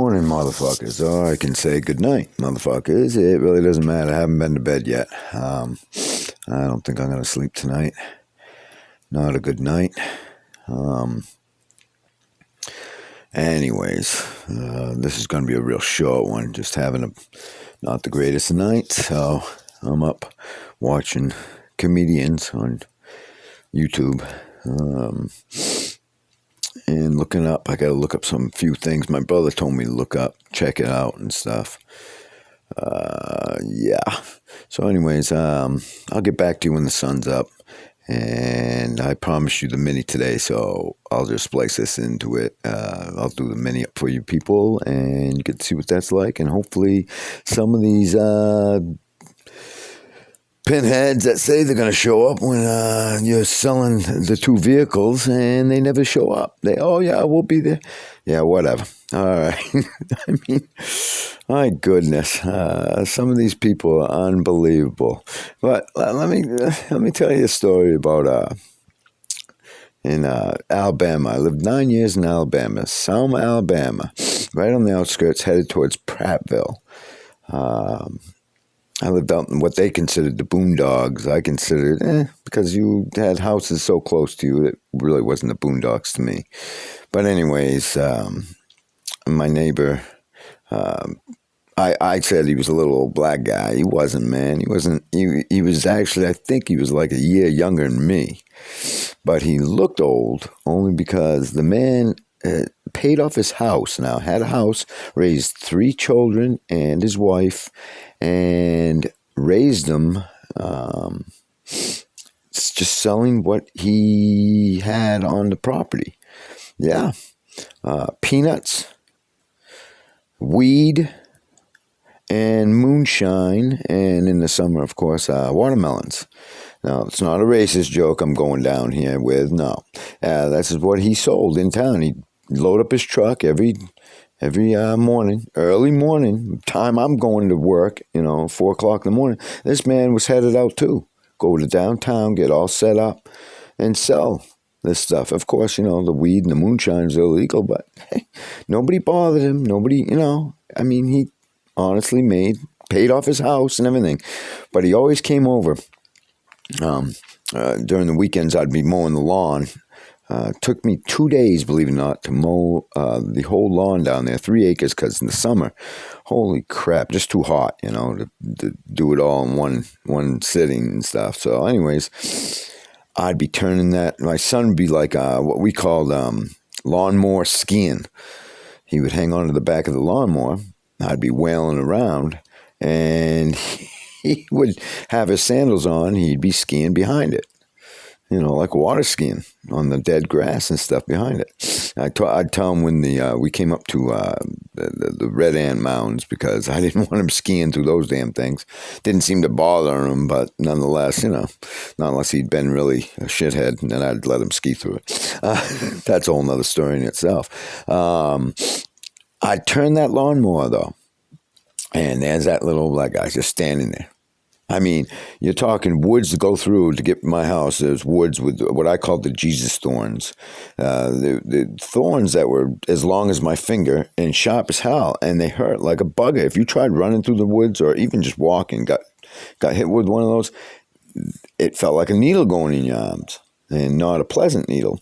morning, motherfuckers. Or I can say good night, motherfuckers. It really doesn't matter. I haven't been to bed yet. I don't think I'm going to sleep tonight. Not a good night. Anyways, this is going to be a real short one. Just having not the greatest of nights. So I'm up watching comedians on YouTube. And looking up, I got to look up some few things my brother told me to look up, check it out and stuff. Yeah. So anyways, I'll get back to you when the sun's up. And I promised you the mini today, so I'll just splice this into it. I'll do the mini up for you people, and you get to see what that's like. And hopefully some of these pinheads that say they're going to show up when you're selling the two vehicles, and they never show up. Oh yeah, we'll be there. Yeah, whatever. All right. I mean, my goodness, some of these people are unbelievable. But let me tell you a story about in Alabama. I lived 9 years in Alabama, Selma, Alabama, right on the outskirts, headed towards Prattville. I lived out in what they considered the boondocks. I considered, because you had houses so close to you, it really wasn't the boondocks to me. But anyways, my neighbor, I said he was a little old black guy. He wasn't, man. He wasn't. He was actually, I think he was like a year younger than me. But he looked old only because the man paid off his house now, had a house, raised 3 children and his wife, and raised them just selling what he had on the property. Yeah. Peanuts, weed, and moonshine, and in the summer, of course, watermelons. Now, it's not a racist joke I'm going down here with, no. This is what he sold in town. He'd load up his truck every morning, early morning, time I'm going to work, 4 o'clock in the morning. This man was headed out too. Go to downtown, get all set up, and sell this stuff. Of course, the weed and the moonshine is illegal, but hey, nobody bothered him. Nobody, he honestly paid off his house and everything. But he always came over. During the weekends, I'd be mowing the lawn. Took me 2 days, believe it or not, to mow the whole lawn down there, 3 acres, because in the summer, holy crap, just too hot, to do it all in one sitting and stuff. So anyways, I'd be turning that. My son would be like what we called lawnmower skiing. He would hang on to the back of the lawnmower. I'd be wailing around, and he would have his sandals on. He'd be skiing behind it. Like water skiing on the dead grass and stuff behind it. I'd tell him when we came up to the Red Ant Mountains, because I didn't want him skiing through those damn things. Didn't seem to bother him, but nonetheless, not unless he'd been really a shithead, and then I'd let him ski through it. That's a whole nother story in itself. I'd turn that lawnmower, though, and there's that little black guy just standing there. I mean, you're talking woods to go through to get to my house. There's woods with what I call the Jesus thorns. The thorns that were as long as my finger and sharp as hell, and they hurt like a bugger. If you tried running through the woods or even just walking, got hit with one of those, it felt like a needle going in your arms, and not a pleasant needle.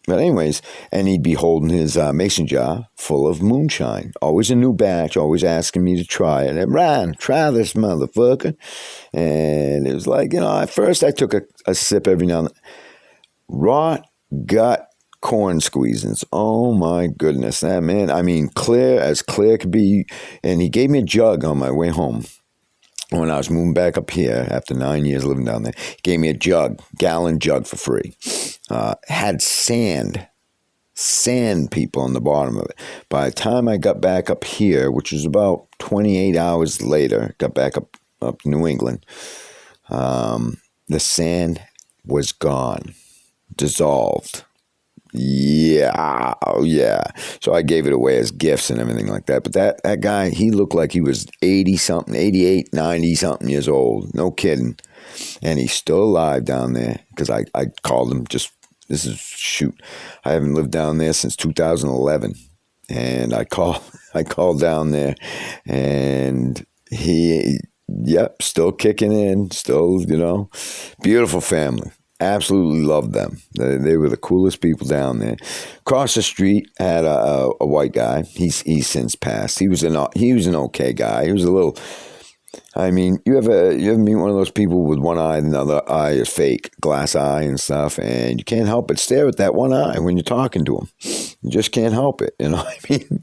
But anyways, and he'd be holding his mason jar full of moonshine. Always a new batch, always asking me to try it. And Ryan, try this motherfucker. And it was like, at first I took a sip every now and then. Raw gut corn squeezings. Oh my goodness. That man, clear could be. And he gave me a jug on my way home. When I was moving back up here after 9 years living down there, he gave me a gallon jug for free. Had sand people on the bottom of it. By the time I got back up here, which was about 28 hours later, got back up to New England, the sand was gone, dissolved. Yeah, oh yeah. So I gave it away as gifts and everything like that. But that guy, he looked like he was 80-something, 88, 90-something years old. No kidding. And he's still alive down there, because I called him I haven't lived down there since 2011. And I called down there, and yep, still kicking in, still, beautiful family. Absolutely loved them. They were the coolest people down there. Across the street had a white guy. He's since passed. He was an okay guy. He was a little. I mean, you ever meet one of those people with one eye and the other eye is fake, glass eye and stuff, and you can't help but stare at that one eye when you're talking to him. You just can't help it, you know what I mean?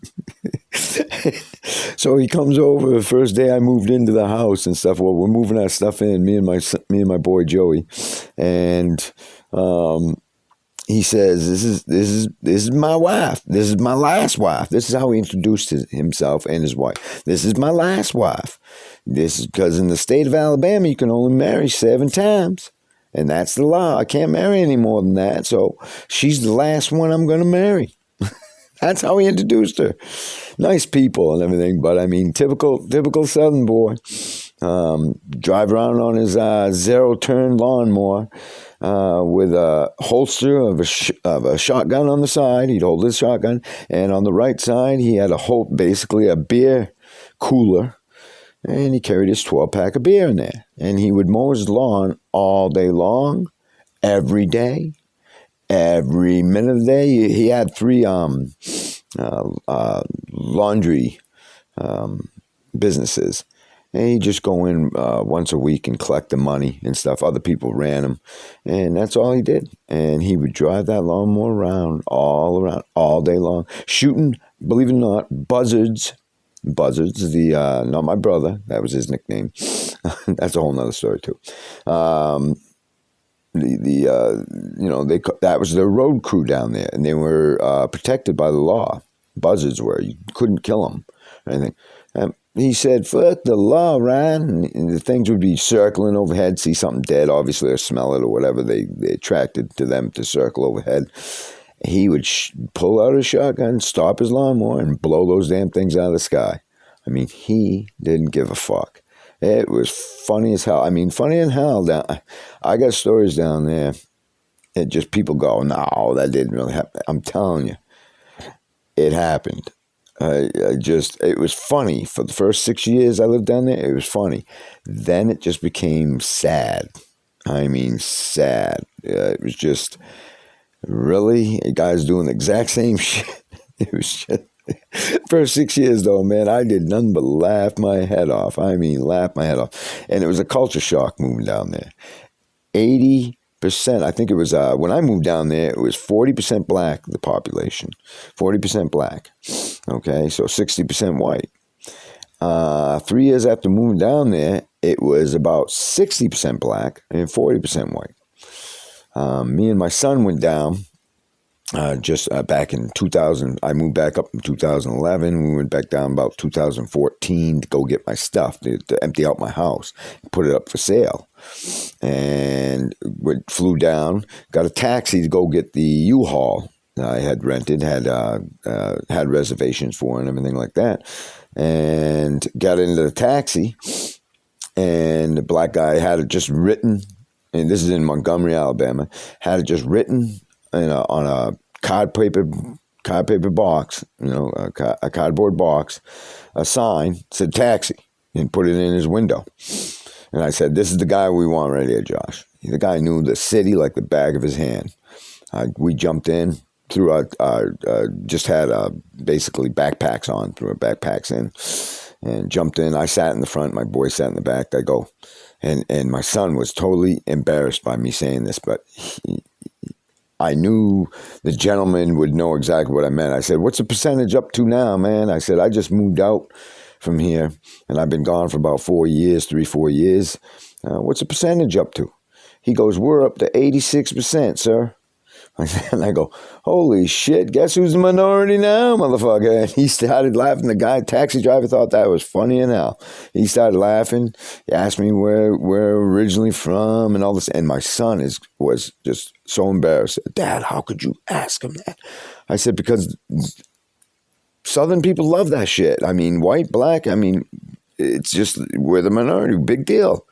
So he comes over the first day I moved into the house and stuff. Well, we're moving our stuff in, me and my boy Joey, and he says, "This is my wife. This is my last wife." This is how he introduced himself and his wife. "This is my last wife. This is because in the state of Alabama, you can only marry 7 times. And that's the law. I can't marry any more than that. So she's the last one I'm going to marry." That's how he introduced her. Nice people and everything. But, I mean, typical Southern boy. Drive around on his zero-turn lawnmower with a holster of a shotgun on the side. He'd hold his shotgun. And on the right side, he had basically a beer cooler. And he carried his 12-pack of beer in there. And he would mow his lawn all day long, every day, every minute of the day. He had 3 laundry businesses. And he'd just go in once a week and collect the money and stuff. Other people ran him. And that's all he did. And he would drive that lawnmower around, all day long, shooting, believe it or not, buzzards. Buzzards, not my brother, that was his nickname. That's a whole nother story too. That was their road crew down there, and they were protected by the law. Buzzards were, you couldn't kill them or anything. He said, "Fuck the law, Ryan." And the things would be circling overhead, see something dead, obviously, or smell it or whatever. They attracted to them to circle overhead. He would pull out his shotgun, stop his lawnmower, and blow those damn things out of the sky. I mean, he didn't give a fuck. It was funny as hell. I mean, funny as hell. I got stories down there. It just people go, "No, that didn't really happen." I'm telling you, it happened. It was funny. For the first 6 years I lived down there, it was funny. Then it just became sad. I mean, sad. It was just... Really? A guy's doing the exact same shit. It was just... First 6 years, though, man, I did nothing but laugh my head off. I mean, laugh my head off. And it was a culture shock moving down there. 80%, I think it was, when I moved down there, it was 40% black, the population. 40% black. Okay, so 60% white. 3 years after moving down there, it was about 60% black and 40% white. Me and my son went down just back in 2000. I moved back up in 2011. We went back down about 2014 to go get my stuff, to empty out my house, and put it up for sale. And we flew down, got a taxi to go get the U-Haul I had rented, had reservations for and everything like that. And got into the taxi, and the black guy had it just written, and this is in Montgomery, Alabama, had it just written on a cardboard box, a cardboard box, a sign, said taxi, and put it in his window. And I said, "This is the guy we want right here, Josh." The guy knew the city like the back of his hand. We jumped in, just had basically backpacks on, threw our backpacks in, and jumped in. I sat in the front, my boy sat in the back. I go, and my son was totally embarrassed by me saying this, but I knew the gentleman would know exactly what I meant. I said, "What's the percentage up to now, man?" I said, "I just moved out from here, and I've been gone for about 4 years, 4 years. What's the percentage up to?" He goes, "We're up to 86%, sir." And I go, "Holy shit, guess who's the minority now, motherfucker?" And he started laughing. The taxi driver, thought that was funny as hell. He started laughing. He asked me where we're originally from and all this. And my son was just so embarrassed. "Dad, how could you ask him that?" I said, "Because Southern people love that shit. I mean, white, black, I mean, it's just, we're the minority. Big deal.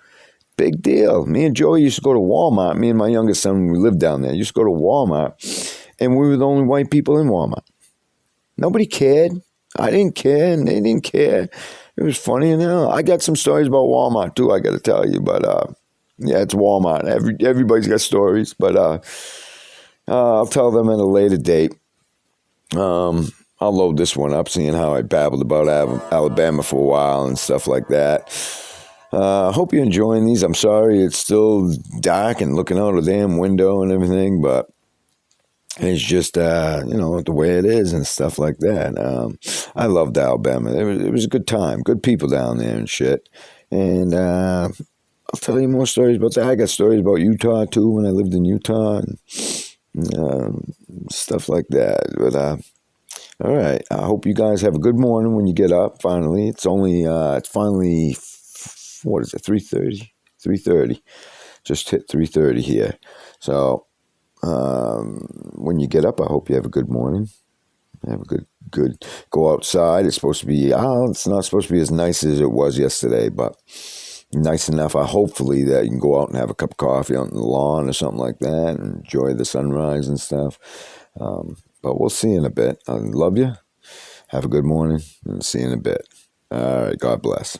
Big deal." Me and Joey used to go to Walmart. Me and my youngest son, when we lived down there, used to go to Walmart, and we were the only white people in Walmart. Nobody cared. I didn't care, and they didn't care. It was funny and hell. I got some stories about Walmart too. I got to tell you, but yeah, it's Walmart. Everybody's got stories, but I'll tell them at a later date. I'll load this one up, seeing how I babbled about Alabama for a while and stuff like that. Hope you're enjoying these. I'm sorry it's still dark and looking out a damn window and everything, but it's just, the way it is and stuff like that. I loved Alabama. It was a good time. Good people down there and shit. And I'll tell you more stories about that. I got stories about Utah, too, when I lived in Utah and stuff like that. But, all right. I hope you guys have a good morning when you get up, finally. It's finally, what is it, 3:30? 3:30. Just hit 3:30 here. So, when you get up, I hope you have a good morning. Have a good go outside. It's supposed to be, it's not supposed to be as nice as it was yesterday, but nice enough. Hopefully that you can go out and have a cup of coffee out on the lawn or something like that and enjoy the sunrise and stuff. But we'll see in a bit. I love you. Have a good morning and see you in a bit. All right. God bless.